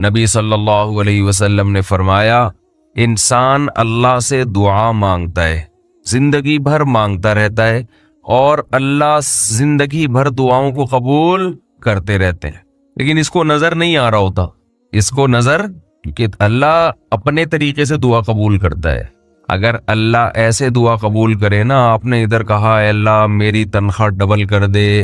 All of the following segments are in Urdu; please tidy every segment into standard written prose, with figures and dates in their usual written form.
نبی صلی اللہ علیہ وسلم نے فرمایا انسان اللہ سے دعا مانگتا ہے، زندگی بھر مانگتا رہتا ہے، اور اللہ زندگی بھر دعاؤں کو قبول کرتے رہتے ہیں، لیکن اس کو نظر نہیں آ رہا ہوتا، اس کو نظر کہ اللہ اپنے طریقے سے دعا قبول کرتا ہے۔ اگر اللہ ایسے دعا قبول کرے نا، آپ نے ادھر کہا اے اللہ میری تنخواہ ڈبل کر دے،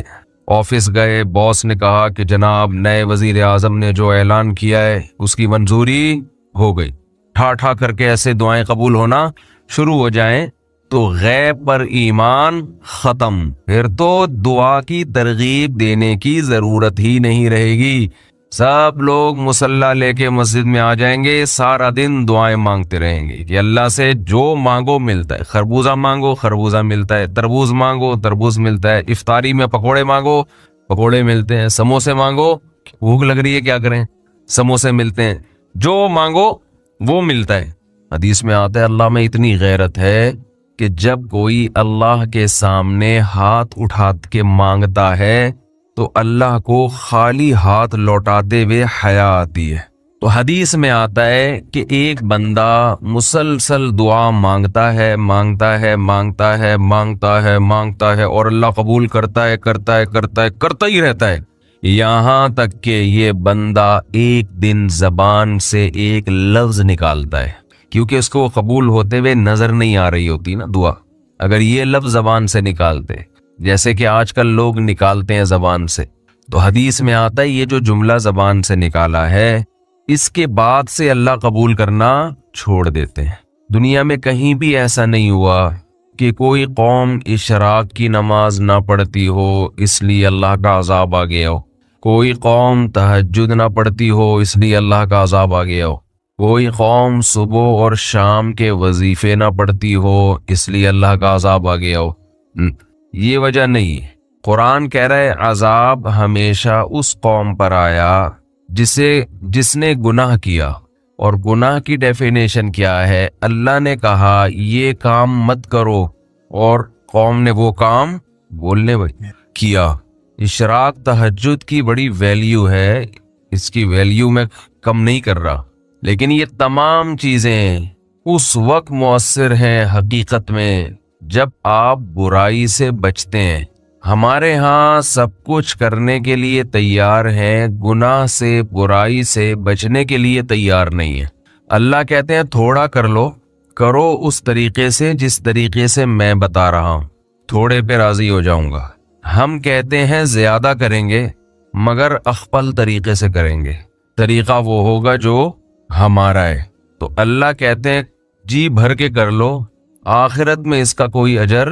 آفس گئے باس نے کہا کہ جناب نئے وزیر اعظم نے جو اعلان کیا ہے اس کی منظوری ہو گئی، ٹھا ٹھا کر کے ایسے دعائیں قبول ہونا شروع ہو جائیں تو غیب پر ایمان ختم، پھر تو دعا کی ترغیب دینے کی ضرورت ہی نہیں رہے گی۔ سب لوگ مصلی لے کے مسجد میں آ جائیں گے، سارا دن دعائیں مانگتے رہیں گے کہ اللہ سے جو مانگو ملتا ہے، خربوزہ مانگو خربوزہ ملتا ہے، تربوز مانگو تربوز ملتا ہے، افطاری میں پکوڑے مانگو پکوڑے ملتے ہیں، سموسے مانگو بھوک لگ رہی ہے کیا کریں سموسے ملتے ہیں، جو مانگو وہ ملتا ہے۔ حدیث میں آتا ہے اللہ میں اتنی غیرت ہے کہ جب کوئی اللہ کے سامنے ہاتھ اٹھا کے مانگتا ہے تو اللہ کو خالی ہاتھ لوٹاتے ہوئے حیا آتی ہے۔ تو حدیث میں آتا ہے کہ ایک بندہ مسلسل دعا مانگتا ہے مانگتا ہے مانگتا ہے مانگتا ہے مانگتا ہے اور اللہ قبول کرتا ہے کرتا ہے کرتا ہے کرتا ہی رہتا ہے، یہاں تک کہ یہ بندہ ایک دن زبان سے ایک لفظ نکالتا ہے، کیونکہ اس کو قبول ہوتے ہوئے نظر نہیں آ رہی ہوتی نا دعا، اگر یہ لفظ زبان سے نکالتے جیسے کہ آج کل لوگ نکالتے ہیں زبان سے، تو حدیث میں آتا ہے یہ جو جملہ زبان سے نکالا ہے اس کے بعد سے اللہ قبول کرنا چھوڑ دیتے ہیں۔ دنیا میں کہیں بھی ایسا نہیں ہوا کہ کوئی قوم اشراق کی نماز نہ پڑھتی ہو اس لیے اللہ کا عذاب آ گیا ہو، کوئی قوم تہجد نہ پڑھتی ہو اس لیے اللہ کا عذاب آ گیا ہو، کوئی قوم صبح اور شام کے وظیفے نہ پڑھتی ہو اس لیے اللہ کا عذاب آ گیا ہو، یہ وجہ نہیں ہے۔ قرآن کہہ رہا ہے عذاب ہمیشہ اس قوم پر آیا جس نے گناہ کیا، اور گناہ کی ڈیفینیشن کیا ہے؟ اللہ نے کہا یہ کام مت کرو اور قوم نے وہ کام بولنے کیا۔ اشراق تہجد کی بڑی ویلیو ہے، اس کی ویلیو میں کم نہیں کر رہا، لیکن یہ تمام چیزیں اس وقت مؤثر ہیں حقیقت میں جب آپ برائی سے بچتے ہیں۔ ہمارے ہاں سب کچھ کرنے کے لیے تیار ہیں، گناہ سے برائی سے بچنے کے لیے تیار نہیں ہے۔ اللہ کہتے ہیں تھوڑا کر لو، کرو اس طریقے سے جس طریقے سے میں بتا رہا ہوں، تھوڑے پہ راضی ہو جاؤں گا۔ ہم کہتے ہیں زیادہ کریں گے مگر اخپل طریقے سے کریں گے، طریقہ وہ ہوگا جو ہمارا ہے۔ تو اللہ کہتے ہیں جی بھر کے کر لو، آخرت میں اس کا کوئی اجر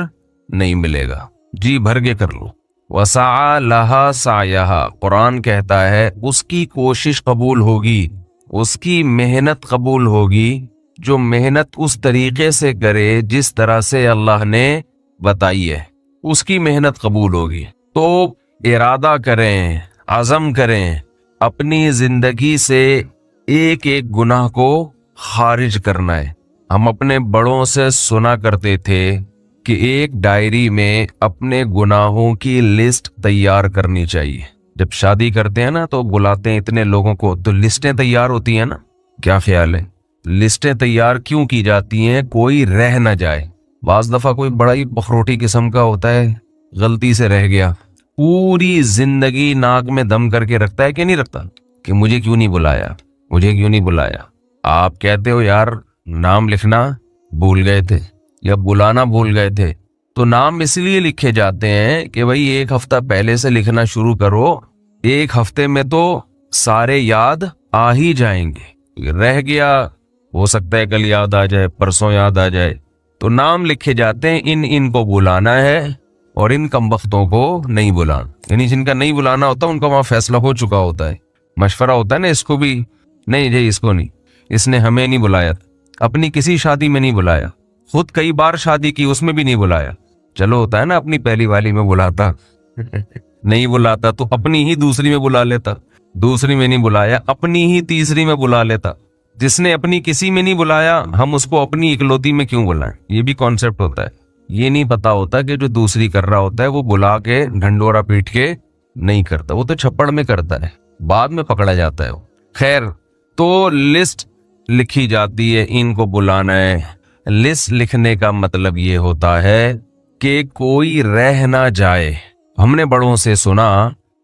نہیں ملے گا، جی بھر کے کر لو۔ وسعى لها سعيها، قرآن کہتا ہے اس کی کوشش قبول ہوگی، اس کی محنت قبول ہوگی، جو محنت اس طریقے سے کرے جس طرح سے اللہ نے بتائی ہے، اس کی محنت قبول ہوگی۔ تو ارادہ کریں، عزم کریں، اپنی زندگی سے ایک ایک گناہ کو خارج کرنا ہے۔ ہم اپنے بڑوں سے سنا کرتے تھے کہ ایک ڈائری میں اپنے گناہوں کی لسٹ تیار کرنی چاہیے۔ جب شادی کرتے ہیں نا تو بلاتے ہیں اتنے لوگوں کو، تو لسٹیں تیار ہوتی ہیں نا، کیا خیال ہے؟ لسٹیں تیار کیوں کی جاتی ہیں؟ کوئی رہ نہ جائے۔ بعض دفعہ کوئی بڑا ہی بخروٹی قسم کا ہوتا ہے، غلطی سے رہ گیا، پوری زندگی ناک میں دم کر کے رکھتا ہے کہ نہیں رکھتا، کہ مجھے کیوں نہیں بلایا، مجھے کیوں نہیں بلایا۔ آپ کہتے ہو یار نام لکھنا بھول گئے تھے یا بلانا بھول گئے تھے، تو نام اس لیے لکھے جاتے ہیں کہ بھائی ایک ہفتہ پہلے سے لکھنا شروع کرو، ایک ہفتے میں تو سارے یاد آ ہی جائیں گے، رہ گیا ہو سکتا ہے کل یاد آ جائے، پرسوں یاد آ جائے، تو نام لکھے جاتے ہیں ان کو بلانا ہے اور ان کمبختوں کو نہیں بلانا، یعنی جن کا نہیں بلانا ہوتا ان کا وہاں فیصلہ ہو چکا ہوتا ہے، مشورہ ہوتا ہے نا، اس کو بھی نہیں جی، اس کو نہیں، اس نے ہمیں نہیں بلایا، اپنی کسی شادی میں نہیں بلایا، خود کئی بار شادی کی اس میں بھی نہیں بلایا، چلو ہوتا ہے نا اپنی پہلی والی میں بلاتا نہیں بلاتا تو اپنی ہی دوسری میں بلا لیتا، دوسری میں نہیں بلایا اپنی ہی تیسری میں بلا لیتا، جس نے اپنی کسی میں نہیں بلایا ہم اس کو اپنی اکلوتی میں کیوں بلائیں؟ یہ بھی کانسیپٹ ہوتا ہے، یہ نہیں پتا ہوتا کہ جو دوسری کر رہا ہوتا ہے وہ بلا کے ڈھنڈورا پیٹ کے نہیں کرتا، وہ تو چھپڑ میں کرتا ہے، بعد میں پکڑا جاتا ہے وہ۔ خیر، تو لسٹ لکھی جاتی ہے، ان کو بلانا ہے۔ لسٹ لکھنے کا مطلب یہ ہوتا ہے کہ کوئی رہ نہ جائے۔ ہم نے بڑوں سے سنا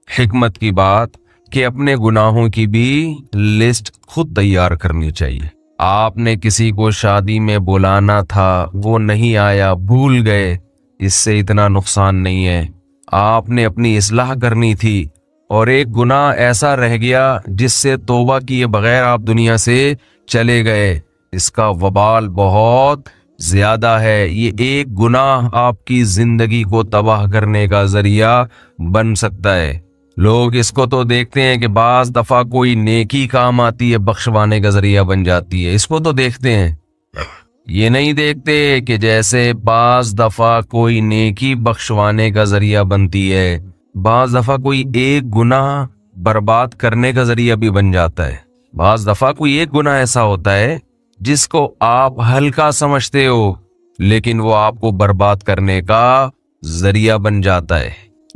حکمت کی بات کہ اپنے گناہوں کی بھی لسٹ خود تیار کرنی چاہیے۔ آپ نے کسی کو شادی میں بلانا تھا، وہ نہیں آیا، بھول گئے، اس سے اتنا نقصان نہیں ہے۔ آپ نے اپنی اصلاح کرنی تھی اور ایک گناہ ایسا رہ گیا جس سے توبہ کیے بغیر آپ دنیا سے چلے گئے، اس کا وبال بہت زیادہ ہے۔ یہ ایک گناہ آپ کی زندگی کو تباہ کرنے کا ذریعہ بن سکتا ہے۔ لوگ اس کو تو دیکھتے ہیں کہ بعض دفعہ کوئی نیکی کام آتی ہے، بخشوانے کا ذریعہ بن جاتی ہے، اس کو تو دیکھتے ہیں۔ یہ نہیں دیکھتے کہ جیسے بعض دفعہ کوئی نیکی بخشوانے کا ذریعہ بنتی ہے، بعض دفعہ کوئی ایک گناہ برباد کرنے کا ذریعہ بھی بن جاتا ہے۔ بعض دفعہ کوئی ایک گناہ ایسا ہوتا ہے جس کو آپ ہلکا سمجھتے ہو لیکن وہ آپ کو برباد کرنے کا ذریعہ بن جاتا ہے۔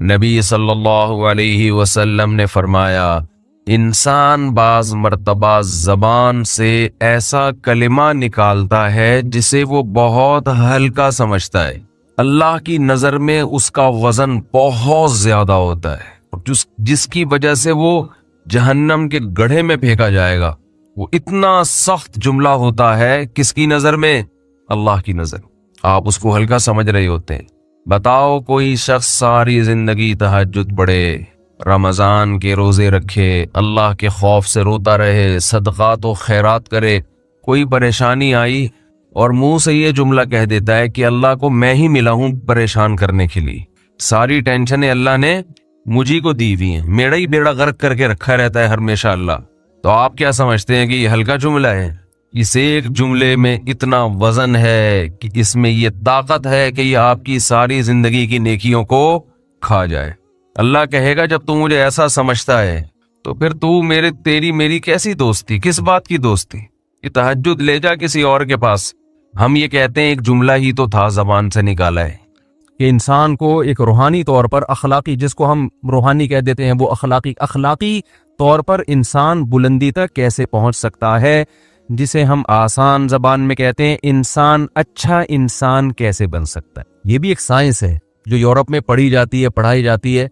نبی صلی اللہ علیہ وسلم نے فرمایا، انسان بعض مرتبہ زبان سے ایسا کلمہ نکالتا ہے جسے وہ بہت ہلکا سمجھتا ہے، اللہ کی نظر میں اس کا وزن بہت زیادہ ہوتا ہے، اور جس کی وجہ سے وہ جہنم کے گڑھے میں پھینکا جائے گا۔ وہ اتنا سخت جملہ ہوتا ہے، کس کی نظر میں؟ اللہ کی نظر۔ آپ اس کو ہلکا سمجھ رہے ہوتے ہیں۔ بتاؤ کوئی شخص ساری زندگی تہجد پڑھے، رمضان کے روزے رکھے، اللہ کے خوف سے روتا رہے، صدقات و خیرات کرے، کوئی پریشانی آئی اور منہ سے یہ جملہ کہہ دیتا ہے کہ اللہ کو میں ہی ملا ہوں پریشان کرنے کے لیے، ساری ٹینشنیں اللہ نے مجھی کو دی ہوئی ہیں، میرا ہی بیڑا غرق کر کے رکھا رہتا ہے ہمیشہ اللہ۔ تو آپ کیا سمجھتے ہیں کہ یہ ہلکا جملہ ہے؟ اس ایک جملے میں اتنا وزن ہے کہ اس میں یہ طاقت ہے کہ یہ آپ کی ساری زندگی کی نیکیوں کو کھا جائے۔ اللہ کہے گا جب تو مجھے ایسا سمجھتا ہے تو پھر تو تیری میری کیسی دوستی، کس بات کی دوستی؟ یہ تہجد لے جا کسی اور کے پاس۔ ہم یہ کہتے ہیں ایک جملہ ہی تو تھا، زبان سے نکالا ہے۔ کہ انسان کو ایک روحانی طور پر اخلاقی، جس کو ہم روحانی کہہ دیتے ہیں، وہ اخلاقی طور پر انسان بلندی تک کیسے پہنچ سکتا ہے، جسے ہم آسان زبان میں کہتے ہیں انسان اچھا انسان کیسے بن سکتا ہے۔ یہ بھی ایک سائنس ہے جو یورپ میں پڑھائی جاتی ہے۔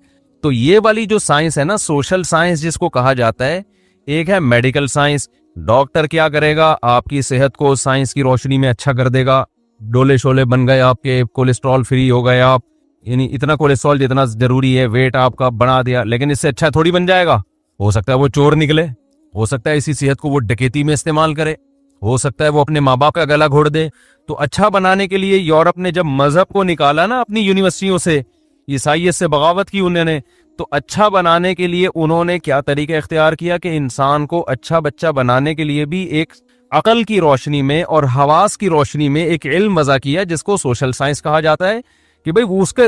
تو یہ والی جو سائنس ہے نا، سوشل سائنس جس کو کہا جاتا ہے، ایک ہے میڈیکل سائنس۔ ڈاکٹر کیا کرے گا؟ آپ کی صحت کو سائنس کی روشنی میں اچھا کر دے گا، ڈولے شولے بن گئے آپ کے، کولیسٹرول فری ہو گئے آپ، یعنی اتنا کولیسٹرول جتنا ضروری ہے ویٹ آپ کا بڑھا دیا، لیکن اس سے اچھا تھوڑی بن جائے گا۔ ہو سکتا ہے وہ چور نکلے، ہو سکتا ہے اسی صحت کو وہ ڈکیتی میں استعمال کرے، ہو سکتا ہے وہ اپنے ماں باپ کا گلا گھوڑ دے۔ تو اچھا بنانے کے لیے یورپ نے جب مذہب کو نکالا نا اپنی یونیورسٹیوں سے، عیسائیت سے بغاوت کی انہوں نے، تو اچھا بنانے کے لیے انہوں نے کیا طریقہ اختیار کیا کہ انسان کو اچھا بچہ بنانے کے لیے بھی ایک عقل کی روشنی میں اور حواس کی روشنی میں ایک علم وضع کیا جس کو سوشل سائنس کہا جاتا ہے، کہ بھئی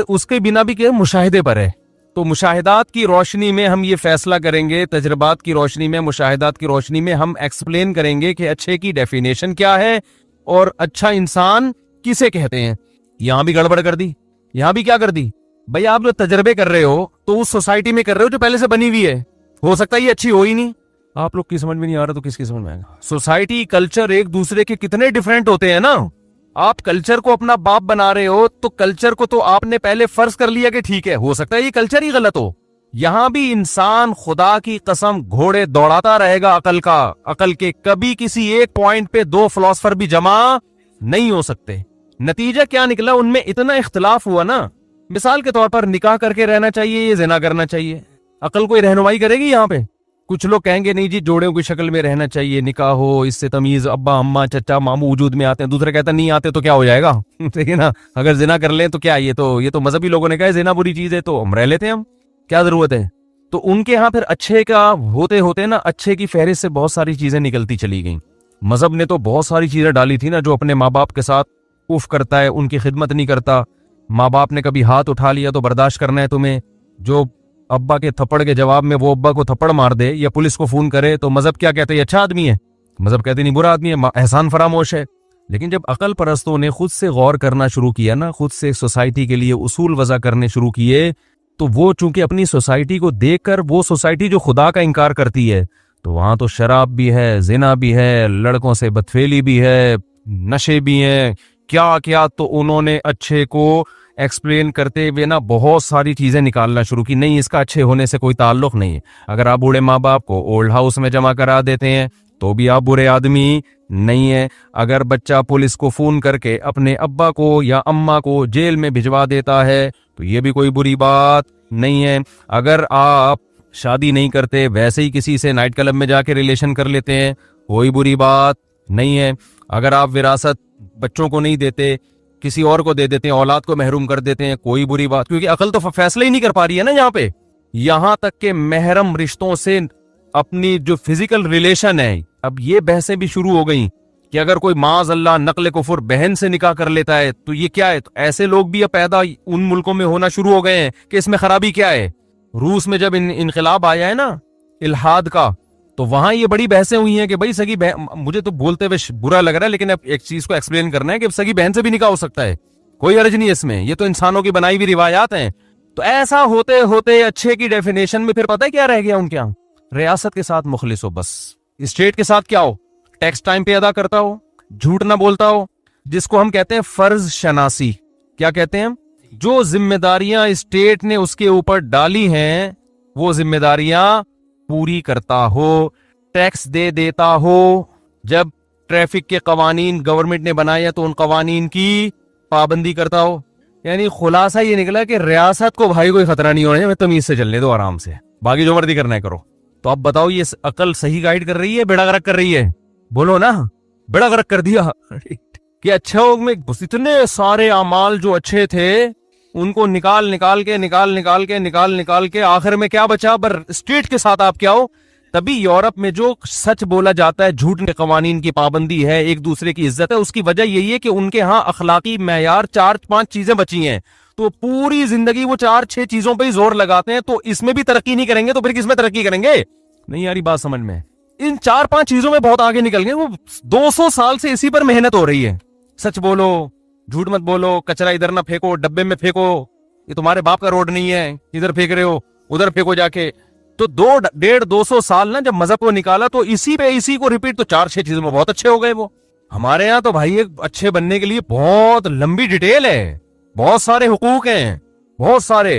اس کے بنا بھی کہ مشاہدے پر ہے۔ تو مشاہدات کی روشنی میں ہم یہ فیصلہ کریں گے، تجربات کی روشنی میں، مشاہدات کی روشنی میں ہم ایکسپلین کریں گے کہ اچھے کی ڈیفینیشن کیا ہے اور اچھا انسان کسے کہتے ہیں۔ یہاں بھی گڑبڑ کر دی، یہاں بھی کیا کر دی؟ بھئی آپ جو تجربے کر رہے ہو تو اس سوسائٹی میں کر رہے ہو جو پہلے سے بنی ہوئی ہے، ہو سکتا ہے یہ اچھی ہو ہی نہیں۔ آپ لوگ کی سمجھ میں نہیں آ رہا تو کس کی سمجھ میں آئے گا؟ سوسائٹی، کلچر ایک دوسرے کے کتنے ڈیفرنٹ ہوتے ہیں نا۔ آپ کلچر کو اپنا باپ بنا رہے ہو تو کلچر کو تو آپ نے پہلے فرض کر لیا کہ ٹھیک ہے، ہو سکتا ہے یہ کلچر ہی غلط ہو۔ یہاں بھی انسان خدا کی قسم گھوڑے دوڑاتا رہے گا عقل کے، کبھی کسی ایک پوائنٹ پہ دو فلاسفر بھی جمع نہیں ہو سکتے۔ نتیجہ کیا نکلا؟ ان میں اتنا اختلاف ہوا نا، مثال کے طور پر نکاح کر کے رہنا چاہیے یا زنا کرنا چاہیے، عقل کوئی رہنمائی کرے گی یہاں پہ؟ کچھ لوگ کہیں گے نہیں جی جوڑوں کی شکل میں رہنا چاہیے، نکاح ہو، اس سے تمیز ابا اماں چچا ماموں وجود میں آتے ہیں۔ دوسرے کہتا نہیں آتے تو کیا ہو جائے گا؟ ٹھیک ہے نا، اگر زنا کر لیں تو کیا، یہ تو مذہبی لوگوں نے کہا ہے زنا بری چیز ہے تو ہم رہ لیتے ہیں، ہم کیا ضرورت ہے؟ تو ان کے ہاں پھر اچھے کا ہوتے نا، اچھے کی فہرست سے بہت ساری چیزیں نکلتی چلی گئیں۔ مذہب نے تو بہت ساری چیزیں ڈالی تھی نا، جو اپنے ماں باپ کے ساتھ اف کرتا ہے، ان کی خدمت نہیں کرتا، ماں باپ نے کبھی ہاتھ اٹھا لیا تو برداشت کرنا ہے تمہیں، جو ابا کے تھپڑ کے جواب میں وہ ابا کو تھپڑ مار دے یا پولیس کو فون کرے تو مذہب کیا کہتے ہیں؟ اچھا آدمی ہے، مذہب کہتے نہیں برا آدمی ہے، احسان فراموش ہے۔ لیکن جب عقل پرستوں نے خود سے غور کرنا شروع کیا نا، خود سے سوسائٹی کے لیے اصول وضع کرنے شروع کیے، تو وہ چونکہ اپنی سوسائٹی کو دیکھ کر، وہ سوسائٹی جو خدا کا انکار کرتی ہے، تو وہاں تو شراب بھی ہے، زنا بھی ہے، لڑکوں سے بدفعلی بھی ہے، نشے بھی ہیں، کیا کیا. تو انہوں نے اچھے کو ایکسپلین کرتے ہوئے نا بہت ساری چیزیں نکالنا شروع کی. نہیں، اس کا اچھے ہونے سے کوئی تعلق نہیں ہے. اگر آپ بوڑھے ماں باپ کو اولڈ ہاؤس میں جمع کرا دیتے ہیں تو بھی آپ برے آدمی نہیں ہیں. اگر بچہ پولیس کو فون کر کے اپنے ابا کو یا اماں کو جیل میں بھجوا دیتا ہے تو یہ بھی کوئی بری بات نہیں ہے. اگر آپ شادی نہیں کرتے، ویسے ہی کسی سے نائٹ کلب میں جا کے ریلیشن کر لیتے ہیں، کوئی بری بات نہیں ہے. اگر آپ وراثت بچوں کو نہیں دیتے، کسی اور کو دے دیتے ہیں، اولاد کو محروم کر دیتے ہیں، کوئی بری بات، کیونکہ عقل تو فیصلہ ہی نہیں کر پا رہی ہے نا یہاں پہ. یہاں تک کہ محرم رشتوں سے اپنی جو فزیکل ریلیشن ہے، اب یہ بحثیں بھی شروع ہو گئیں کہ اگر کوئی معاذ اللہ نقل کفر بہن سے نکاح کر لیتا ہے تو یہ کیا ہے. تو ایسے لوگ بھی اب پیدا ان ملکوں میں ہونا شروع ہو گئے ہیں کہ اس میں خرابی کیا ہے. روس میں جب انقلاب آیا ہے نا الحاد کا، تو وہاں یہ بڑی بحثیں ہوئی ہیں کہ بھائی سگی بہن، مجھے تو بولتے ہوئے برا لگ رہا ہے لیکن اب ایک چیز کو ایکسپلین کرنا ہے کہ سگی بہن سے بھی نکاح ہو سکتا ہے، کوئی حرج نہیں اس میں، یہ تو انسانوں کی بنائی ہوئی روایات ہیں. تو ایسا ہوتے ہوتے اچھے کی ڈیفینیشن میں پھر پتہ ہے کیا رہ گیا ان کے یہاں؟ ریاست کے ساتھ مخلص ہو، بس اسٹیٹ کے ساتھ کیا ہو، ٹیکس ٹائم پہ ادا کرتا ہو، جھوٹ نہ بولتا ہو، جس کو ہم کہتے ہیں فرض شناسی. کیا کہتے ہیں؟ جو ذمہ داریاں اسٹیٹ نے اس کے اوپر ڈالی ہیں وہ ذمہ داریاں پوری کرتا ہو، ٹیکس دے دیتا ہو. جب ٹریفک کے قوانین گورنمنٹ نے بنائے تو ان قوانین کی پابندی کرتا ہو. یعنی خلاصہ یہ نکلا کہ ریاست کو بھائی کوئی خطرہ نہیں ہونا ہے، میں تمیز سے چلنے دو آرام سے، باقی جو مرضی کرنا ہے کرو. تو اب بتاؤ یہ عقل صحیح گائیڈ کر رہی ہے بیڑا غرق کر رہی ہے؟ بولو نا، بیڑا غرق کر دیا کہ اچھا میں اتنے سارے اعمال جو اچھے تھے ان کو نکال کے آخر میں کیا بچا؟ پر اسٹیٹ کے ساتھ آپ کیا ہو. تبھی یورپ میں جو سچ بولا جاتا ہے، جھوٹ کے قوانین کی پابندی ہے، ایک دوسرے کی عزت ہے، اس کی وجہ یہی ہے کہ ان کے ہاں اخلاقی معیار 4-5 چیزیں بچی ہیں. تو پوری زندگی وہ 4-6 چیزوں پہ ہی زور لگاتے ہیں. تو اس میں بھی ترقی نہیں کریں گے تو پھر کس میں ترقی کریں گے؟ نہیں یاری بات سمجھ میں. ان 4-5 چیزوں میں بہت آگے نکل گئے. وہ 200 سال سے اسی پر محنت ہو رہی ہے. سچ بولو، جھوٹ مت بولو، کچرا ادھر نہ پھینکو، ڈبے میں پھینکو، یہ تمہارے باپ کا روڈ نہیں ہے، ادھر پھینک رہے ہو، ادھر پھینکو جا کے. تو 200 سال نا جب مذہب کو نکالا تو اسی کو ریپیٹ، تو 4-6 چیزوں میں بہت اچھے ہو گئے. وہ ہمارے یہاں تو بھائی اچھے بننے کے لیے بہت لمبی ڈیٹیل ہے، بہت سارے حقوق ہیں، بہت سارے.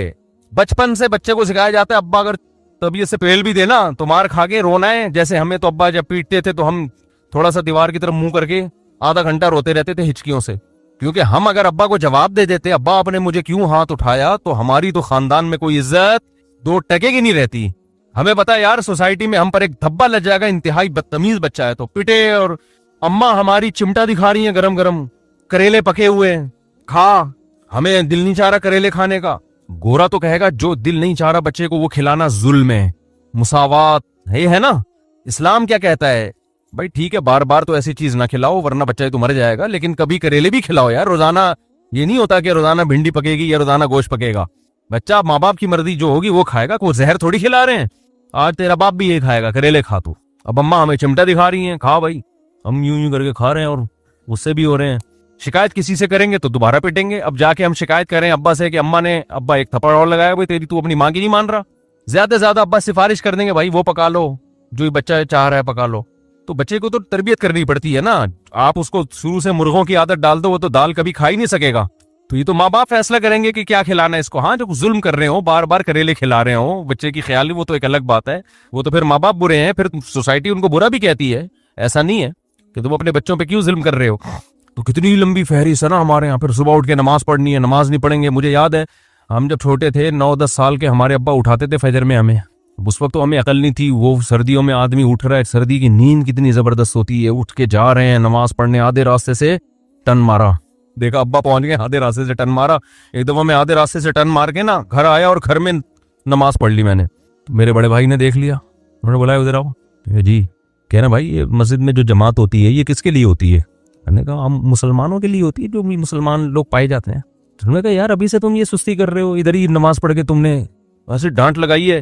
بچپن سے بچے کو سکھایا جاتا ہے ابا اگر طبیعت سے پیل بھی دینا تو مار کھا کے رونا ہے. جیسے ہمیں تو ابا جب پیٹتے تھے تو ہم تھوڑا سا دیوار کی طرف منہ کر کے آدھا گھنٹہ روتے رہتے تھے ہچکیوں سے، کیونکہ ہم اگر ابا کو جواب دے دیتے ابا آپ نے مجھے کیوں ہاتھ اٹھایا، تو ہماری تو خاندان میں کوئی عزت 2 ٹکے کی نہیں رہتی. ہمیں پتا ہے یار سوسائٹی میں ہم پر ایک دھبا لگ جائے گا، انتہائی بدتمیز بچہ ہے تو پٹے. اور اماں ہماری چمٹا دکھا رہی ہیں گرم گرم کریلے پکے ہوئے کھا، ہمیں دل نہیں چاہ رہا کریلے کھانے کا. گورا تو کہے گا جو دل نہیں چاہ رہا بچے کو وہ کھلانا ظلم ہے، مساوات ہے نا. اسلام کیا کہتا ہے؟ بھائی ٹھیک ہے بار بار تو ایسی چیز نہ کھلاؤ ورنہ بچہ تو مر جائے گا، لیکن کبھی کریلے بھی کھلاؤ یار. روزانہ یہ نہیں ہوتا کہ روزانہ بھنڈی پکے گی یا روزانہ گوشت پکے گا. بچہ ماں باپ کی مرضی جو ہوگی وہ کھائے گا، کوئی زہر تھوڑی کھلا رہے ہیں. آج تیرا باپ بھی یہ کھائے گا، کریلے کھا تو. اب اماں ہمیں چمٹا دکھا رہی ہیں، کھا بھائی، ہم یوں کر کے کھا رہے ہیں اور اس سے بھی ہو رہے ہیں. شکایت کسی سے کریں گے تو دوبارہ پیٹیں گے. اب جا کے ہم شکایت کریں ابا سے کہ اماں نے ابا ایک تھپڑ اور لگایا، بھائی تیری تو اپنی ماں کی نہیں مان رہا. زیادہ سے زیادہ ابا سفارش کر دیں گے بھائی وہ پکا لو جو یہ بچہ چاہ رہا ہے پکا لو. تو بچے کو تو تربیت کرنی پڑتی ہے نا. آپ اس کو شروع سے مرغوں کی عادت ڈال دو وہ تو دال کبھی کھا ہی نہیں سکے گا. تو یہ تو ماں باپ فیصلہ کریں گے کہ کیا کھلانا ہے اس کو. ہاں جو ظلم کر رہے ہو، بار بار کریلے کھلا رہے ہو بچے کی خیال، وہ تو ایک الگ بات ہے، وہ تو پھر ماں باپ برے ہیں، پھر سوسائٹی ان کو برا بھی کہتی ہے. ایسا نہیں ہے کہ تم اپنے بچوں پہ کیوں ظلم کر رہے ہو. تو کتنی لمبی فہرست ہے نا ہمارے یہاں. پھر صبح اٹھ کے نماز پڑھنی ہے، نماز نہیں پڑھیں گے. مجھے یاد ہے ہم جب چھوٹے تھے 9-10 سال کے، ہمارے ابا اٹھاتے تھے فجر میں ہمیں. اس وقت تو ہمیں عقل نہیں تھی. وہ سردیوں میں آدمی اٹھ رہا ہے، سردی کی نیند کتنی زبردست ہوتی ہے، اٹھ کے جا رہے ہیں نماز پڑھنے. آدھے راستے سے ٹن مارا، دیکھا ابا پہنچ گئے، آدھے راستے سے ٹن مارا. ایک دفعہ میں آدھے راستے سے ٹن مار کے نا گھر آیا اور گھر میں نماز پڑھ لی میں نے. میرے بڑے بھائی نے دیکھ لیا، انہوں نے بولا ادھر آؤ جی. کہہ رہے بھائی یہ مسجد میں جو جماعت ہوتی ہے یہ کس کے لیے ہوتی ہے؟ میں نے کہا ہم مسلمانوں کے لیے ہوتی ہے، جو بھی مسلمان لوگ پائے جاتے ہیں. انہوں نے کہا یار ابھی سے تم یہ سستی کر رہے ہو، ادھر ہی نماز پڑھ کے تم نے ایسے ڈانٹ لگائی ہے.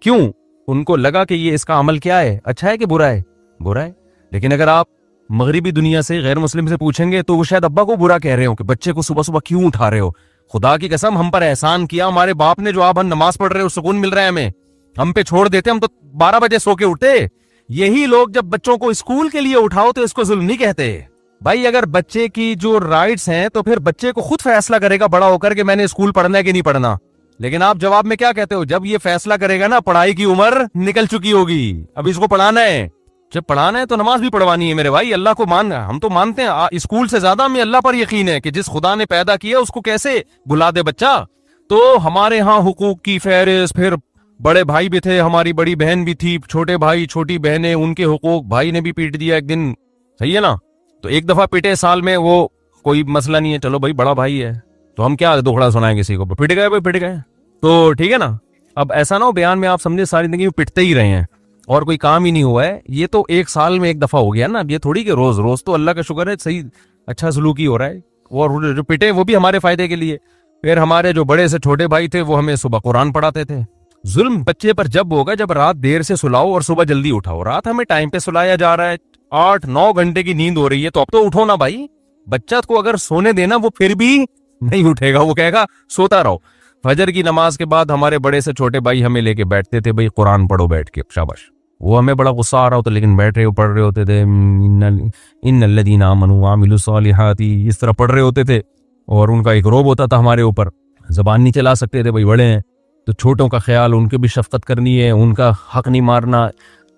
کیوں؟ ان کو لگا کہ یہ اس کا عمل کیا ہے، اچھا ہے کہ برا ہے؟ برا ہے. لیکن اگر آپ مغربی دنیا سے غیر مسلم سے پوچھیں گے تو وہ شاید ابا کو برا کہہ رہے ہو کہ بچے کو صبح صبح کیوں اٹھا رہے ہو. خدا کی قسم ہم پر احسان کیا ہمارے باپ نے جو آپ ہم نماز پڑھ رہے ہو، سکون مل رہا ہے ہمیں، ہم پہ چھوڑ دیتے ہم تو 12 بجے سو کے اٹھتے. یہی لوگ جب بچوں کو اسکول کے لیے اٹھاؤ تو اس کو ظلم نہیں کہتے. بھائی اگر بچے کی جو رائٹس ہیں تو پھر بچے کو خود فیصلہ کرے گا بڑا ہو کر کہ میں نے اسکول پڑھنا ہے کہ نہیں پڑھنا. لیکن آپ جواب میں کیا کہتے ہو؟ جب یہ فیصلہ کرے گا نا پڑھائی کی عمر نکل چکی ہوگی, اب اس کو پڑھانا ہے. جب پڑھانا ہے تو نماز بھی پڑھوانی ہے میرے بھائی. اللہ کو ہم تو مانتے ہیں, اسکول سے زیادہ ہمیں اللہ پر یقین ہے کہ جس خدا نے پیدا کیا اس کو کیسے بھلا دے بچہ. تو ہمارے ہاں حقوق کی فہرست, پھر بڑے بھائی بھی تھے, ہماری بڑی بہن بھی تھی, چھوٹے بھائی چھوٹی بہنیں, ان کے حقوق, بھائی نے بھی پیٹ دیا ایک دن, صحیح ہے نا, تو ایک دفعہ پیٹے سال میں, وہ کوئی مسئلہ نہیں ہے, چلو بھائی بڑا بھائی ہے تو ہم کیا دوکھڑا سنائیں کسی کو, پٹ گئے بھائی پٹ گئے, تو ٹھیک ہے نا. اب ایسا نہ ہو بیان میں آپ سمجھے ساری زندگی میں پٹتے ہی رہے ہیں اور کوئی کام ہی نہیں ہوا ہے. یہ تو ایک سال میں ایک دفعہ ہو گیا نا, اب یہ تھوڑی کہ روز روز, تو اللہ کا شکر ہے صحیح اچھا سلوکی ہو رہا ہے, اور جو پٹے وہ بھی ہمارے فائدے کے لیے. پھر ہمارے جو بڑے سے چھوٹے بھائی تھے وہ ہمیں صبح قرآن پڑھاتے تھے. ظلم بچے پر جب ہوگا جب رات دیر سے سلاؤ اور صبح جلدی اٹھاؤ. رات ہمیں ٹائم پہ سلایا جا رہا ہے, 8-9 گھنٹے کی نیند ہو رہی ہے, تو اب تو اٹھو نا بھائی. بچہ کو اگر سونے دینا وہ پھر بھی نہیں اٹھے گا, وہ کہے گا سوتا رہو. فجر کی نماز کے بعد ہمارے بڑے سے چھوٹے بھائی ہمیں لے کے بیٹھتے تھے, بھائی قرآن پڑھو بیٹھ کے, شاباش. وہ ہمیں بڑا غصہ آ رہا ہوتا لیکن بیٹھ رہے پڑھ رہے ہوتے تھے, ان الذین آمنوا وعملوا الصالحات, اس طرح پڑھ رہے ہوتے تھے. اور ان کا ایک روب ہوتا تھا ہمارے اوپر, زبان نہیں چلا سکتے تھے, بھائی بڑے ہیں تو چھوٹوں کا خیال, ان کے بھی شفقت کرنی ہے, ان کا حق نہیں مارنا.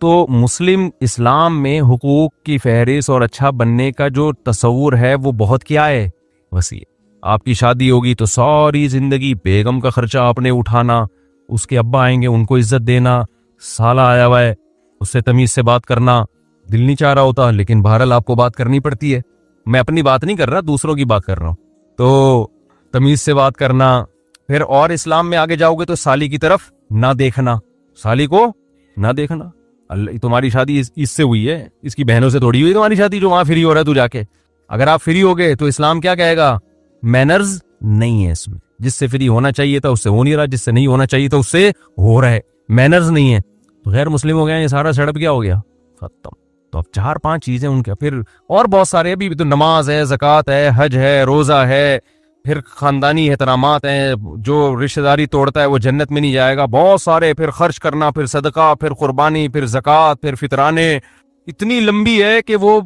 تو مسلم اسلام میں حقوق کی فہرست اور اچھا بننے کا جو تصور ہے وہ بہت کیا ہے, وسیع. آپ کی شادی ہوگی تو ساری زندگی بیگم کا خرچہ آپ نے اٹھانا, اس کے ابا آئیں گے ان کو عزت دینا, سالہ آیا ہوا ہے اس سے تمیز سے بات کرنا, دل نہیں چاہ رہا ہوتا لیکن بہرحال آپ کو بات کرنی پڑتی ہے. میں اپنی بات نہیں کر رہا, دوسروں کی بات کر رہا ہوں. تو تمیز سے بات کرنا. پھر اور اسلام میں آگے جاؤ گے تو سالی کی طرف نہ دیکھنا, سالی کو نہ دیکھنا. اللہ تمہاری شادی اس سے ہوئی ہے, اس کی بہنوں سے تھوڑی ہوئی تمہاری شادی جو وہاں فری ہو رہا ہے تو جا کے. اگر آپ فری ہو گئے تو اسلام کیا کہے گا, مینرز نہیں ہے اس میں, جس سے فری ہونا چاہیے تھا اس سے ہو نہیں رہا, جس سے نہیں ہونا چاہیے تھا اس سے ہو رہا ہے, مینرز نہیں ہے. تو غیر مسلم ہو گیا, یہ سارا سیٹ اپ کیا ہو گیا, ختم. تو اب 4-5 چیزیں ان کے, پھر اور بہت سارے ابھی تو نماز ہے, زکوٰۃ ہے, حج ہے, روزہ ہے, پھر خاندانی احترامات ہیں, جو رشتہ داری توڑتا ہے وہ جنت میں نہیں جائے گا, بہت سارے, پھر خرچ کرنا, پھر صدقہ, پھر قربانی, پھر زکوٰۃ, پھر فطرانے. اتنی لمبی ہے کہ وہ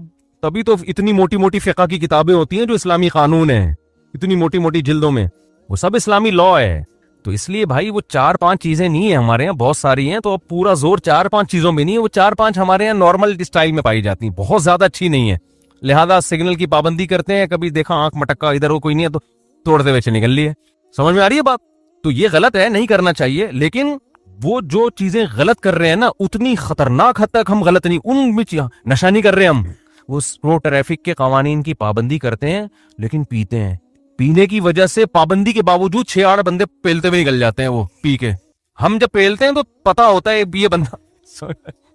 تبھی تو اتنی موٹی موٹی فقہ کی کتابیں ہوتی ہیں جو اسلامی قانون ہیں, اتنی موٹی موٹی جلدوں میں, وہ سب اسلامی لاء ہے. تو اس لیے بھائی وہ 4-5 چیزیں نہیں ہیں ہمارے یہاں, بہت ساری ہیں. تو اب پورا زور 4-5 چیزوں میں نہیں ہے, وہ 4-5 ہمارے یہاں نارمل اسٹائل میں پائی جاتی ہیں, بہت زیادہ اچھی نہیں ہے. لہذا سگنل کی پابندی کرتے ہیں, کبھی دیکھا آنکھ مٹکا ادھر ہو کوئی نہیں ہے تو توڑتے ہوئے نکل لیے. سمجھ میں آ رہی ہے بات؟ تو یہ غلط ہے, نہیں کرنا چاہیے. لیکن وہ جو چیزیں غلط کر رہے ہیں نا, اتنی خطرناک حد تک ہم غلط نہیں, ان میں نشہ نہیں کر رہے ہم. وہ روڈ ٹریفک کے قوانین کی پابندی کرتے ہیں لیکن پیتے ہیں, پینے کی وجہ سے پابندی کے باوجود 6-8 بندے پیلتے ہوئے نکل جاتے ہیں وہ پی کے. ہم جب پیلتے ہیں تو پتا ہوتا ہے یہ بندہ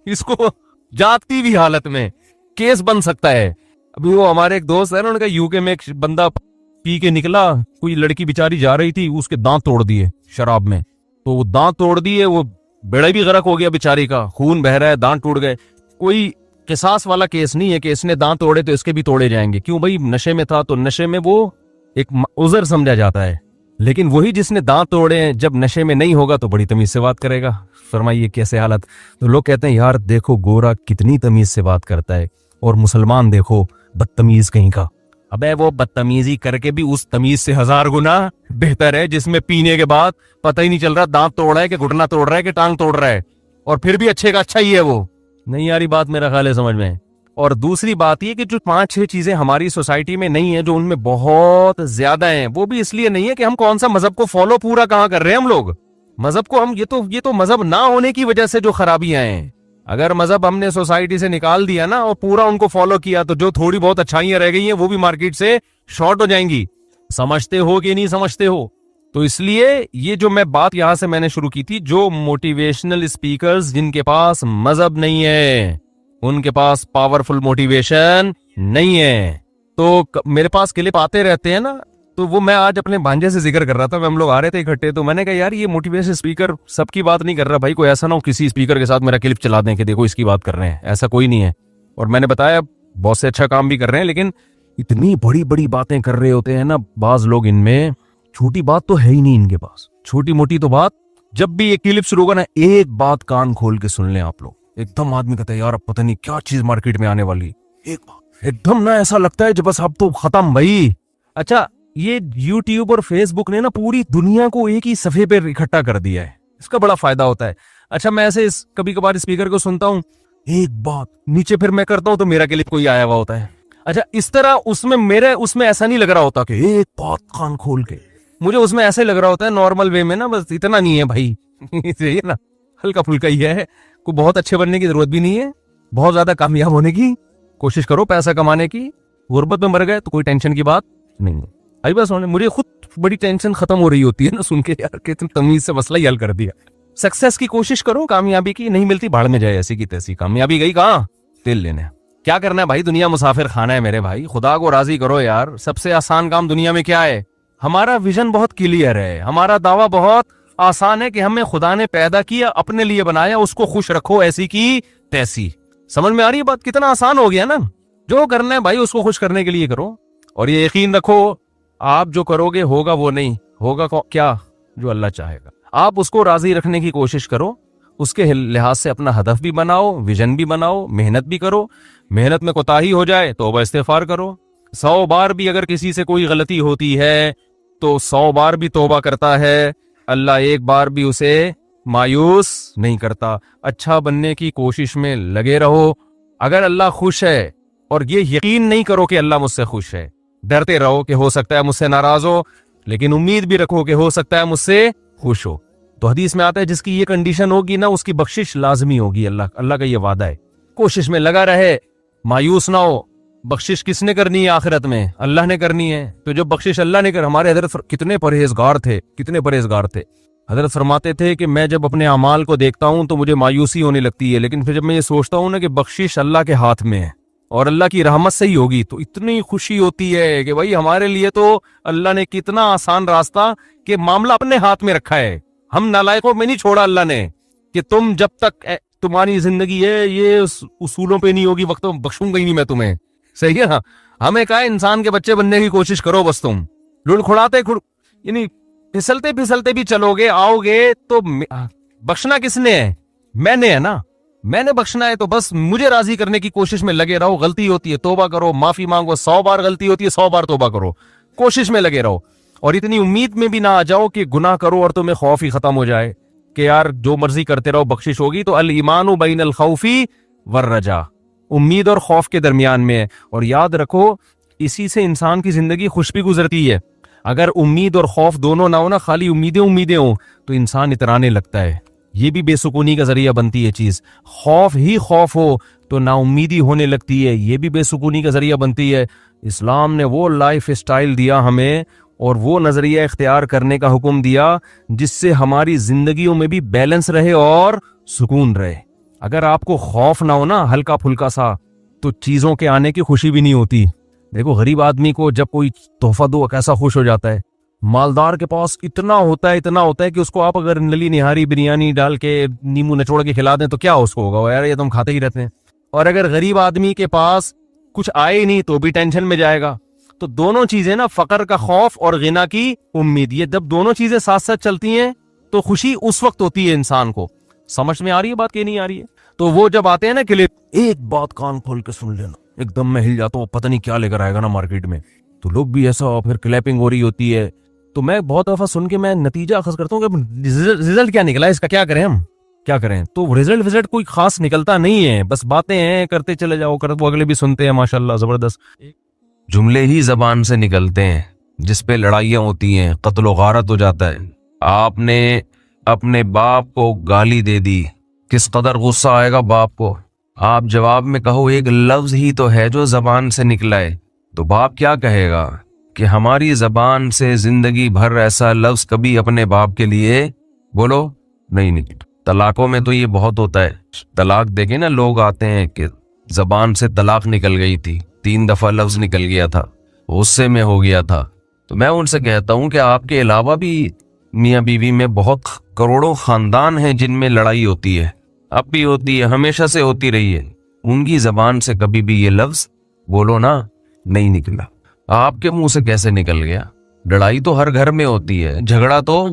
اس کو جاگتی بھی حالت میں کیس بن سکتا ہے. ابھی وہ ہمارے ایک دوست ہے نا, ان کا UK میں ایک بندہ پی کے نکلا, کوئی لڑکی بیچاری جا رہی تھی, اس کے دانت توڑ دیے شراب میں, تو وہ دانت توڑ دیے, وہ بیڑا بھی غرق ہو گیا بیچاری کا, خون بہ رہا ہے, دانت ٹوٹ گئے. کوئی قصاص والا کیس نہیں ہے کہ اس نے دانت توڑے تو اس کے بھی توڑے جائیں گے. کیوں بھائی, نشے میں تھا, تو نشے میں وہ ایک عذر سمجھا جاتا ہے. لیکن وہی جس نے دانت توڑے ہیں جب نشے میں نہیں ہوگا تو بڑی تمیز سے بات کرے گا. فرمائیے کیسے حالت. تو لوگ کہتے ہیں یار دیکھو گورا کتنی تمیز سے بات کرتا ہے, اور مسلمان دیکھو بدتمیز کہیں کا. ابے وہ بدتمیزی کر کے بھی اس تمیز سے 1000 گنا بہتر ہے جس میں پینے کے بعد پتہ ہی نہیں چل رہا دانت توڑ رہا ہے کہ گھٹنا توڑ رہا ہے کہ ٹانگ توڑ رہا ہے, اور پھر بھی اچھے کا اچھا ہی ہے. وہ نہیں آ رہی بات میرا خیال ہے سمجھ میں. اور دوسری بات یہ کہ جو 5-6 چیزیں ہماری سوسائٹی میں نہیں ہیں, جو ان میں بہت زیادہ ہیں, وہ بھی اس لیے نہیں ہے کہ ہم کون سا مذہب کو فالو پورا کہاں کر رہے ہیں. ہم لوگ مذہب کو ہم یہ تو مذہب نہ ہونے کی وجہ سے جو خرابیاں ہیں. اگر مذہب ہم نے سوسائٹی سے نکال دیا نا اور پورا ان کو فالو کیا تو جو تھوڑی بہت اچھائیاں رہ گئی ہیں وہ بھی مارکیٹ سے شارٹ ہو جائیں گی. سمجھتے ہو کہ نہیں سمجھتے ہو؟ تو اس لیے یہ جو میں بات یہاں سے میں نے شروع کی تھی, جو موٹیویشنل اسپیکرز جن کے پاس مذہب نہیں ہے, ان کے پاس پاورفل موٹیویشن نہیں ہے, تو میرے پاس کلپ آتے رہتے ہیں نا, تو وہ میں آج اپنے بھانجے سے ذکر کر رہا تھا. ہم لوگ آ رہے تھے اکٹھے, تو میں نے کہا یار یہ موٹیویشن اسپیکر سب کی بات نہیں کر رہا بھائی, کوئی ایسا نہ ہو کسی اسپیکر کے ساتھ میرا کلپ چلا دیں کہ دیکھو اس کی بات کر رہے ہیں, ایسا کوئی نہیں ہے. اور میں نے بتایا بہت سے اچھا کام بھی کر رہے ہیں, لیکن اتنی بڑی بڑی باتیں کر رہے ہوتے ہیں نا بعض لوگ, ان میں چھوٹی بات تو ہے ہی نہیں ان کے پاس. چھوٹی موٹی تو بات, جب بھی یہ کلپ شروع ہوگا نا, ایک بات کان کھول کے سن لیں آپ لوگ, ایک دم آدمی کہتا ہے یار اب پتہ نہیں کیا چیز مارکیٹ میں آنے والی, ایک دم نا ایسا لگتا ہے جو بس اب تو ختم بھائی. اچھا یہ یوٹیوب اور فیس بک نے نا پوری دنیا کو ایک ہی صفحے پہ اکٹھا کر دیا ہے, اس کا بڑا فائدہ ہوتا ہے. اچھا میں ایسے کبھی کبھار اسپیکر کو سنتا ہوں, ایک بات نیچے پھر میں کرتا ہوں تو میرا کلپ کوئی آیا ہوا ہوتا ہے. اچھا اس طرح اس میں ایسا نہیں لگ رہا ہوتا کہ ایک بات کان کھول کے, مجھے اس میں ایسے لگ رہا ہوتا ہے نارمل وے میں نا, بس اتنا نہیں ہے بھائی صحیح ہے نا, ہلکا پھلکا ہی ہے, کوئی بہت اچھے بننے کی ضرورت بھی نہیں ہے, بہت زیادہ کامیاب ہونے کی کوشش کرو, پیسہ کمانے کی, غربت میں مر گئے تو کوئی ٹینشن کی بات نہیں. ابھی بس مجھے خود بڑی ٹینشن ختم ہو رہی ہوتی ہے نا سن کے یار کہ تم تمیز سے مسئلہ ہی حل کر دیا. سکسیس کی کوشش کرو, کامیابی کی نہیں ملتی بھاڑ میں جائے, ایسی کی تیسی, کامیابی گئی کہاں, تیل لینے. کیا کرنا ہے بھائی, دنیا مسافر خانہ ہے میرے بھائی, خدا کو راضی کرو یار. سب سے آسان کام دنیا میں کیا ہے؟ ہمارا ویژن بہت کلیئر ہے, ہمارا دعویٰ بہت آسان ہے کہ ہمیں خدا نے پیدا کیا, اپنے لیے بنایا, اس کو خوش رکھو ایسی کی تیسی. سمجھ میں آ رہی ہے بات؟ کتنا آسان ہو گیا نا. جو کرنا ہے بھائی اس کو خوش کرنے کے لیے کرو, اور یہ یقین رکھو آپ جو کرو گے ہوگا وہ نہیں, ہوگا کیا جو اللہ چاہے گا. آپ اس کو راضی رکھنے کی کوشش کرو, اس کے لحاظ سے اپنا ہدف بھی بناؤ, ویژن بھی بناؤ, محنت بھی کرو. محنت میں کوتاہی ہو جائے توبہ استغفار کرو. 100 بار بھی اگر کسی سے کوئی غلطی ہوتی ہے تو 100 بار بھی توبہ کرتا ہے, اللہ ایک بار بھی اسے مایوس نہیں کرتا. اچھا بننے کی کوشش میں لگے رہو. اگر اللہ خوش ہے, اور یہ یقین نہیں کرو کہ اللہ مجھ سے خوش ہے, ڈرتے رہو کہ ہو سکتا ہے مجھ سے ناراض ہو, لیکن امید بھی رکھو کہ ہو سکتا ہے مجھ سے خوش ہو. تو حدیث میں آتا ہے جس کی یہ کنڈیشن ہوگی نا اس کی بخشش لازمی ہوگی. اللہ کا یہ وعدہ ہے. کوشش میں لگا رہے, مایوس نہ ہو. بخشش کس نے کرنی ہے آخرت میں؟ اللہ نے کرنی ہے. تو جو بخشش اللہ نے ہمارے حضرت کتنے پرہیزگار تھے. حضرت فرماتے تھے کہ میں جب اپنے اعمال کو دیکھتا ہوں تو مجھے مایوسی ہونے لگتی ہے, لیکن پھر جب میں یہ سوچتا ہوں نا کہ بخشش اللہ کے ہاتھ میں ہے اور اللہ کی رحمت سے ہی ہوگی, تو اتنی خوشی ہوتی ہے کہ بھائی ہمارے لیے تو اللہ نے کتنا آسان راستہ کہ معاملہ اپنے ہاتھ میں رکھا ہے. ہم نالائقوں میں نہیں چھوڑا اللہ نے کہ تم جب تک تمہاری زندگی ہے یہ اصولوں پہ نہیں ہوگی وقت بخشوں گا ہی نہیں میں تمہیں. صحیح ہے نا. ہمیں کہا انسان کے بچے بننے کی کوشش کرو, بس تم لڑکھڑاتے یعنی پھسلتے بھی چلو گے, آؤ گے تو بخشنا کس نے ہے؟ میں نے ہے نا, میں نے بخشنا ہے. تو بس مجھے راضی کرنے کی کوشش میں لگے رہو. غلطی ہوتی ہے توبہ کرو, معافی مانگو. 100 بار غلطی ہوتی ہے 100 بار توبہ کرو. کوشش میں لگے رہو, اور اتنی امید میں بھی نہ آ جاؤ کہ گناہ کرو اور تمہیں خوف ہی ختم ہو جائے کہ یار جو مرضی کرتے رہو بخشش ہوگی. تو الایمان بین الخوف والرجا, امید اور خوف کے درمیان میں ہے. اور یاد رکھو اسی سے انسان کی زندگی خوش بھی گزرتی ہے. اگر امید اور خوف دونوں نہ ہو نا, خالی امیدیں ہوں تو انسان اترانے لگتا ہے. یہ بھی بے سکونی کا ذریعہ بنتی ہے چیز. خوف ہی خوف ہو تو نا امیدی ہونے لگتی ہے, یہ بھی بے سکونی کا ذریعہ بنتی ہے. اسلام نے وہ لائف اسٹائل دیا ہمیں اور وہ نظریہ اختیار کرنے کا حکم دیا جس سے ہماری زندگیوں میں بھی بیلنس رہے اور سکون رہے. اگر آپ کو خوف نہ ہو نا ہلکا پھلکا سا, تو چیزوں کے آنے کی خوشی بھی نہیں ہوتی. دیکھو غریب آدمی کو جب کوئی تحفہ دو کیسا خوش ہو جاتا ہے. مالدار کے پاس اتنا ہوتا ہے کہ اس کو آپ اگر نلی نہاری بریانی ڈال کے نیمبو نچوڑ کے کھلا دیں تو کیا اس کو ہوگا, یار یہ تو ہم کھاتے ہی رہتے ہیں. اور اگر غریب آدمی کے پاس کچھ آئے نہیں تو بھی ٹینشن میں جائے گا. تو دونوں چیزیں نا, فقر کا خوف اور غنا کی امید, یہ جب دونوں چیزیں ساتھ ساتھ چلتی ہیں تو خوشی اس وقت ہوتی ہے انسان کو. سمجھ میں آ رہی ہے بات کہ نہیں آ رہی ہے؟ تو وہ جب آتے ہیں نا کلپ, ایک بات کان کھول کے سن لینا, ایک دم میں ہل جاتا ہوں, پتہ نہیں کیا لے کر آئے گا نا مارکیٹ میں. تو لوگ بھی ایسا, پھر کلیپنگ ہو رہی ہوتی ہے. تو میں بہت دفعہ سن کے میں نتیجہ اخذ کرتا ہوں کہ رزلٹ کیا نکلا, اس کا کیا کریں. تو رزلٹ کوئی خاص نکلتا نہیں ہے, بس باتیں ہیں کرتے چلے جاؤ, وہ اگلے بھی سنتے ہیں ماشاءاللہ زبردست. جملے ہی زبان سے نکلتے ہیں جس پہ لڑائیاں ہوتی ہیں, قتل و غارت ہو جاتا ہے. آپ نے اپنے باپ کو گالی دے دی, کس قدر غصہ آئے گا باپ کو. آپ جواب میں کہو ایک لفظ ہی تو ہے جو زبان سے نکلا ہے, تو باپ کیا کہے گا کہ ہماری زبان سے زندگی بھر ایسا لفظ کبھی اپنے باپ کے لیے بولو نہیں نکلا. طلاقوں میں تو یہ بہت ہوتا ہے. طلاق دیکھیں نا, لوگ آتے ہیں کہ زبان سے طلاق نکل گئی تھی, 3 دفعہ لفظ نکل گیا تھا, غصے میں ہو گیا تھا. تو میں ان سے کہتا ہوں کہ آپ کے علاوہ بھی میاں بیوی میں بہت کروڑوں خاندان ہیں جن میں لڑائی ہوتی ہے, اب بھی ہوتی ہے, ہمیشہ سے ہوتی رہی ہے. ان کی زبان سے کبھی بھی یہ لفظ بولو نا نہیں نکلا. آپ کے منہ سے کیسے نکل گیا؟ لڑائی تو ہر گھر میں ہوتی ہے, جھگڑا تو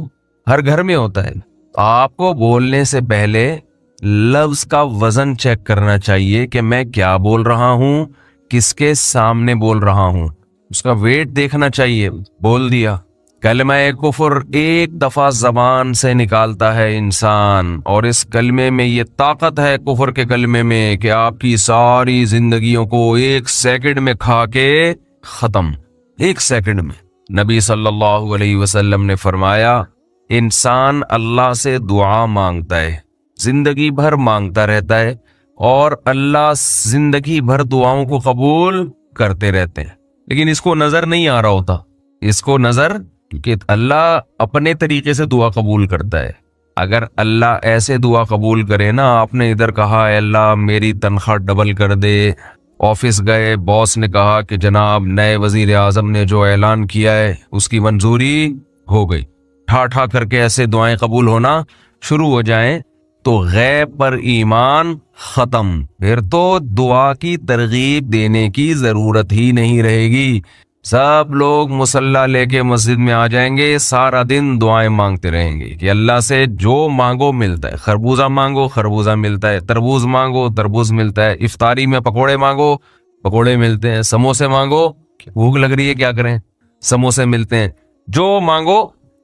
ہر گھر میں ہوتا ہے. آپ کو بولنے سے پہلے لفظ کا وزن چیک کرنا چاہیے کہ میں کیا بول رہا ہوں، کس کے سامنے بول رہا ہوں، اس کا ویٹ دیکھنا چاہیے۔ بول دیا کلمہ کفر ایک دفعہ زبان سے نکالتا ہے انسان، اور اس کلمے میں یہ طاقت ہے کفر کے کلمے میں کہ آپ کی ساری زندگیوں کو ایک سیکنڈ میں کھا کے ختم، ایک سیکنڈ میں۔ نبی صلی اللہ علیہ وسلم نے فرمایا انسان اللہ سے دعا مانگتا ہے، زندگی بھر مانگتا رہتا ہے، اور اللہ زندگی بھر دعاؤں کو قبول کرتے رہتے ہیں، لیکن اس کو نظر نہیں آ رہا ہوتا، اس کو نظر کہ اللہ اپنے طریقے سے دعا قبول کرتا ہے۔ اگر اللہ ایسے دعا قبول کرے نا، آپ نے ادھر کہا اے اللہ میری تنخواہ ڈبل کر دے، آفس گئے باس نے کہا کہ جناب نئے وزیر اعظم نے جو اعلان کیا ہے اس کی منظوری ہو گئی، ٹھا ٹھا کر کے ایسے دعائیں قبول ہونا شروع ہو جائیں تو غیب پر ایمان ختم، پھر تو دعا کی ترغیب دینے کی ضرورت ہی نہیں رہے گی۔ سب لوگ مصلی لے کے مسجد میں آ جائیں گے، سارا دن دعائیں مانگتے رہیں گے کہ اللہ سے جو مانگو ملتا ہے، خربوزہ مانگو خربوزہ ملتا ہے، تربوز مانگو تربوز ملتا ہے، افطاری میں پکوڑے مانگو پکوڑے ملتے ہیں، سموسے مانگو بھوک لگ رہی ہے کیا کریں سموسے ملتے ہیں، جو مانگو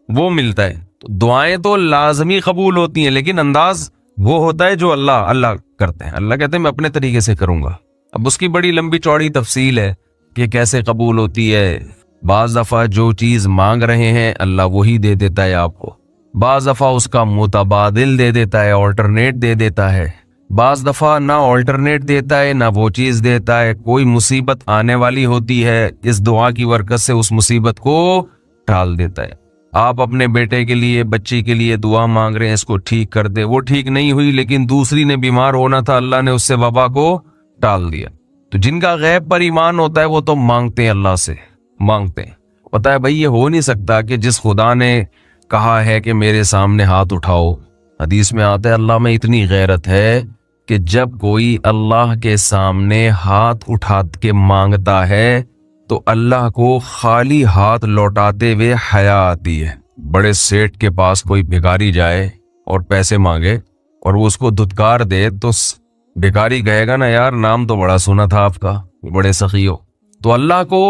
وہ ملتا ہے۔ تو دعائیں تو لازمی قبول ہوتی ہیں، لیکن انداز وہ ہوتا ہے جو اللہ کرتے ہیں۔ اللہ کہتے ہیں میں اپنے طریقے سے کروں گا۔ اب اس کی بڑی لمبی چوڑی تفصیل ہے کہ کیسے قبول ہوتی ہے۔ بعض دفعہ جو چیز مانگ رہے ہیں اللہ وہی دے دیتا ہے آپ کو، بعض دفعہ اس کا متبادل دے دیتا ہے، آلٹرنیٹ دے دیتا ہے، بعض دفعہ نہ آلٹرنیٹ دیتا ہے نہ وہ چیز دیتا ہے۔ کوئی مصیبت آنے والی ہوتی ہے، اس دعا کی برکت سے اس مصیبت کو ٹال دیتا ہے۔ آپ اپنے بیٹے کے لیے بچی کے لیے دعا مانگ رہے ہیں اس کو ٹھیک کر دے، وہ ٹھیک نہیں ہوئی لیکن دوسری نے بیمار ہونا تھا، اللہ نے اس سے وبا کو ٹال دیا۔ تو جن کا غیب پر ایمان ہوتا ہے وہ تو مانگتے ہیں، اللہ سے مانگتے ہیں۔ پتا ہے بھائی یہ ہو نہیں سکتا کہ جس خدا نے کہا ہے کہ میرے سامنے ہاتھ اٹھاؤ، حدیث میں آتا ہے اللہ میں اتنی غیرت ہے کہ جب کوئی اللہ کے سامنے ہاتھ اٹھا کے مانگتا ہے تو اللہ کو خالی ہاتھ لوٹاتے ہوئے حیا آتی ہے۔ بڑے سیٹ کے پاس کوئی بھکاری جائے اور پیسے مانگے اور وہ اس کو دھتکار دے تو بھکاری کہے گا نا یار نام تو بڑا سنا تھا آپ کا، بڑے سخی ہو۔ تو اللہ کو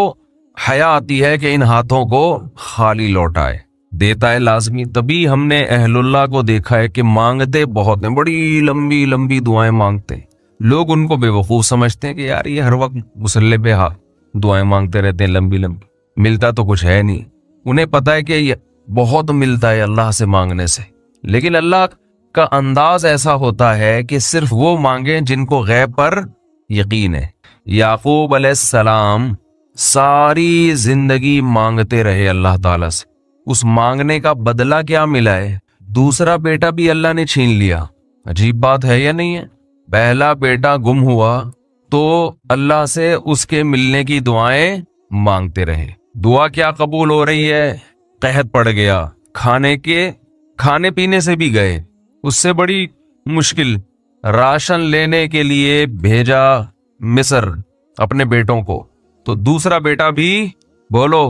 حیا آتی ہے کہ ان ہاتھوں کو خالی لوٹائے، دیتا ہے لازمی۔ تبھی ہم نے اہل اللہ کو دیکھا ہے کہ مانگتے بہت ہیں، بڑی لمبی لمبی دعائیں مانگتے ہیں۔ لوگ ان کو بے وقوف سمجھتے ہیں کہ یار یہ ہر وقت مصلی پہ دعائیں مانگتے رہتے ہیں لمبی لمبی، ملتا تو کچھ ہے نہیں۔ انہیں پتا ہے کہ یہ بہت ملتا ہے اللہ سے مانگنے سے، لیکن اللہ کا انداز ایسا ہوتا ہے کہ صرف وہ مانگیں جن کو غیب پر یقین ہے۔ یعقوب علیہ السلام ساری زندگی مانگتے رہے اللہ تعالیٰ سے، اس مانگنے کا بدلہ کیا ملا ہے؟ دوسرا بیٹا بھی اللہ نے چھین لیا۔ عجیب بات ہے یا نہیں ہے؟ پہلا بیٹا گم ہوا تو اللہ سے اس کے ملنے کی دعائیں مانگتے رہے، دعا کیا قبول ہو رہی ہے؟ قحط پڑ گیا، کھانے پینے سے بھی گئے، اس سے بڑی مشکل، راشن لینے کے لیے بھیجا مصر اپنے بیٹوں کو، تو دوسرا بیٹا بھی بولو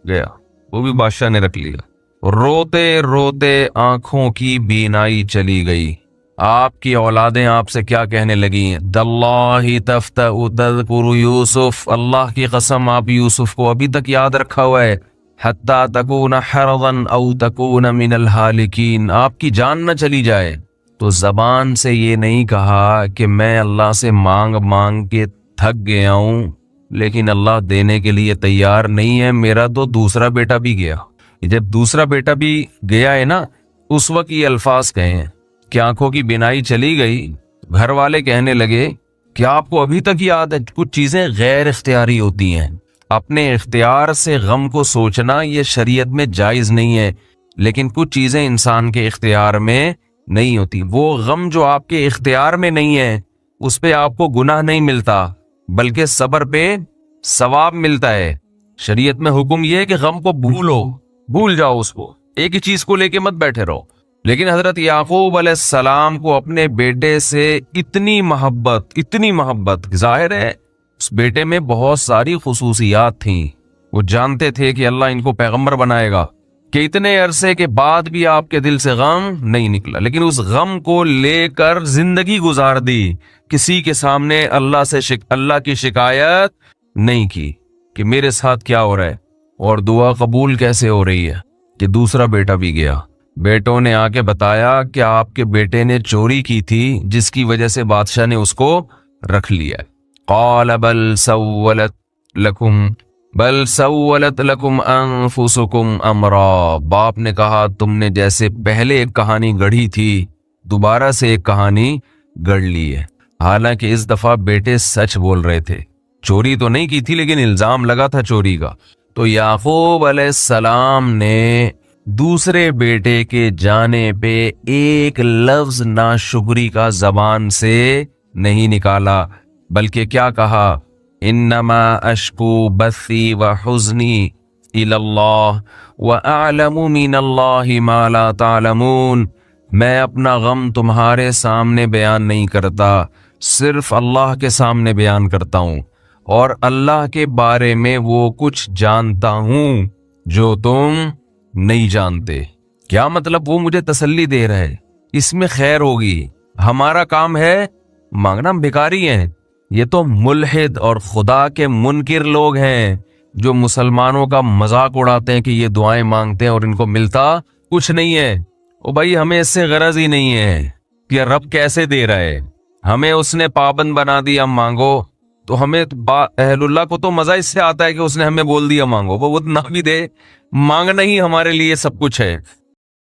گیا، وہ بھی بادشاہ نے رکھ لیا۔ روتے روتے آنکھوں کی بینائی چلی گئی۔ آپ کی اولادیں آپ سے کیا کہنے لگی ہیں؟ داللہ تفتأ تذکر یوسف، اللہ کی قسم آپ یوسف کو ابھی تک یاد رکھا ہوا ہے، حتی تکون حرضا او تکون من الہالکین، آپ کی جان نہ چلی جائے۔ تو زبان سے یہ نہیں کہا کہ میں اللہ سے مانگ مانگ کے تھک گیا ہوں لیکن اللہ دینے کے لیے تیار نہیں ہے، میرا تو دوسرا بیٹا بھی گیا۔ جب دوسرا بیٹا بھی گیا ہے نا، اس وقت یہ الفاظ کہے ہیں کہ آنکھوں کی بینائی چلی گئی۔ گھر والے کہنے لگے کہ آپ کو ابھی تک یاد ہے؟ کچھ چیزیں غیر اختیاری ہوتی ہیں، اپنے اختیار سے غم کو سوچنا یہ شریعت میں جائز نہیں ہے، لیکن کچھ چیزیں انسان کے اختیار میں نہیں ہوتی۔ وہ غم جو آپ کے اختیار میں نہیں ہے اس پہ آپ کو گناہ نہیں ملتا بلکہ صبر پہ ثواب ملتا ہے۔ شریعت میں حکم یہ ہے کہ غم کو بھول جاؤ، اس کو ایک ہی چیز کو لے کے مت بیٹھے رہو۔ لیکن حضرت یعقوب علیہ السلام کو اپنے بیٹے سے اتنی محبت ظاہر ہے اس بیٹے میں بہت ساری خصوصیات تھیں، وہ جانتے تھے کہ اللہ ان کو پیغمبر بنائے گا، کہ اتنے عرصے کے بعد بھی آپ کے دل سے غم نہیں نکلا، لیکن اس غم کو لے کر زندگی گزار دی، کسی کے سامنے اللہ کی شکایت نہیں کی کہ میرے ساتھ کیا ہو رہا ہے اور دعا قبول کیسے ہو رہی ہے۔ کہ دوسرا بیٹا بھی گیا، بیٹوں نے آ کے بتایا کہ آپ کے بیٹے نے چوری کی تھی جس کی وجہ سے بادشاہ نے اس کو رکھ لیا۔ قال بل سولت لکم انفسکم امرا، باپ نے کہا تم نے جیسے پہلے ایک کہانی گڑھی تھی دوبارہ سے ایک کہانی گڑھ لی ہے۔ حالانکہ اس دفعہ بیٹے سچ بول رہے تھے، چوری تو نہیں کی تھی لیکن الزام لگا تھا چوری کا۔ تو یعقوب علیہ السلام نے دوسرے بیٹے کے جانے پہ ایک لفظ ناشکری کا زبان سے نہیں نکالا، بلکہ کیا کہا؟ انما اشکو بثی وحزنی الی اللہ واعلم من اللہ ما لا تعلمون، میں اپنا غم تمہارے سامنے بیان نہیں کرتا، صرف اللہ کے سامنے بیان کرتا ہوں، اور اللہ کے بارے میں وہ کچھ جانتا ہوں جو تم نہیں جانتے۔ کیا مطلب؟ وہ مجھے تسلی دے رہا ہے، اس میں خیر ہوگی، ہمارا کام ہے مانگنا، ہم بھکاری ہیں۔ یہ تو ملحد اور خدا کے منکر لوگ ہیں جو مسلمانوں کا مذاق اڑاتے ہیں کہ یہ دعائیں مانگتے ہیں اور ان کو ملتا کچھ نہیں ہے۔ او بھائی، ہمیں اس سے غرض ہی نہیں ہے کہ رب کیسے دے رہا ہے، ہمیں اس نے پابند بنا دیا مانگو، تو ہمیں اہل اللہ کو تو مزہ اس سے آتا ہے کہ اس نے ہمیں بول دیا مانگو، وہ نہ بھی دے، مانگنا ہی ہمارے لیے سب کچھ ہے۔